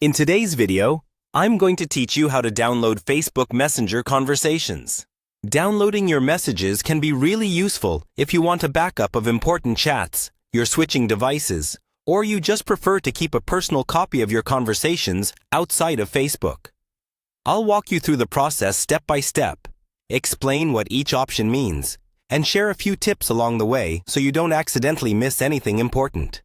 In today's video, I'm going to teach you how to download Facebook Messenger conversations. Downloading your messages can be really useful if you want a backup of important chats, you're switching devices, or you just prefer to keep a personal copy of your conversations outside of Facebook. I'll walk you through the process step by step, explain what each option means, and share a few tips along the way so you don't accidentally miss anything important.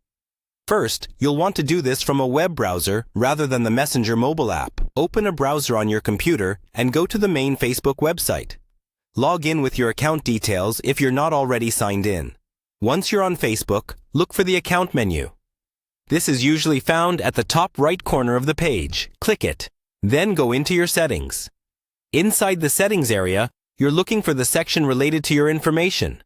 First, you'll want to do this from a web browser rather than the Messenger mobile app. Open a browser on your computer and go to the main Facebook website. Log in with your account details if you're not already signed in. Once you're on Facebook, look for the account menu. This is usually found at the top right corner of the page. Click it. Then go into your settings. Inside the settings area, you're looking for the section related to your information,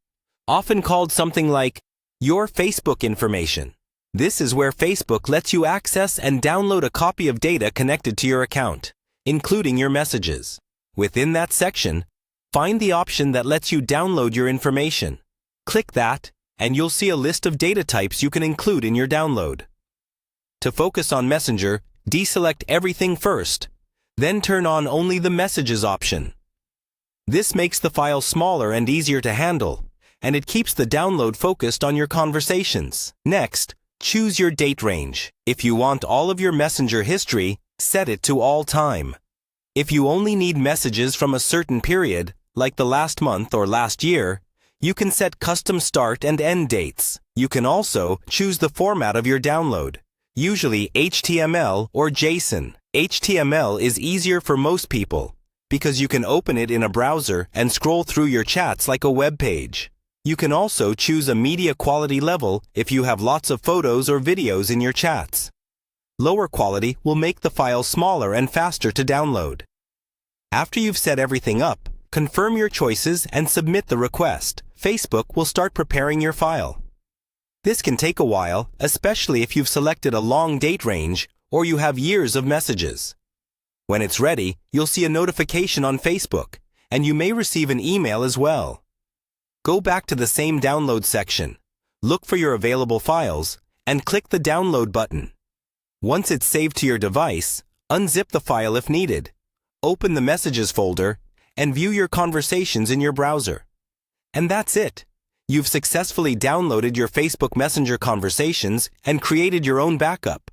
often called something like Your Facebook Information. This is where Facebook lets you access and download a copy of data connected to your account, including your messages. Within that section, find the option that lets you download your information. Click that, and you'll see a list of data types you can include in your download. To focus on Messenger, deselect everything first, then turn on only the Messages option. This makes the file smaller and easier to handle, and it keeps the download focused on your conversations. Next, choose your date range. If you want all of your Messenger history, set it to all time. If you only need messages from a certain period, like the last month or last year, you can set custom start and end dates. You can also choose the format of your download, usually HTML or JSON. HTML is easier for most people because you can open it in a browser and scroll through your chats like a web page. You can also choose a media quality level if you have lots of photos or videos in your chats. Lower quality will make the file smaller and faster to download. After you've set everything up, confirm your choices and submit the request. Facebook will start preparing your file. This can take a while, especially if you've selected a long date range or you have years of messages. When it's ready, you'll see a notification on Facebook, and you may receive an email as well. Go back to the same download section, look for your available files, and click the download button. Once it's saved to your device, unzip the file if needed, open the Messages folder, and view your conversations in your browser. And that's it. You've successfully downloaded your Facebook Messenger conversations and created your own backup.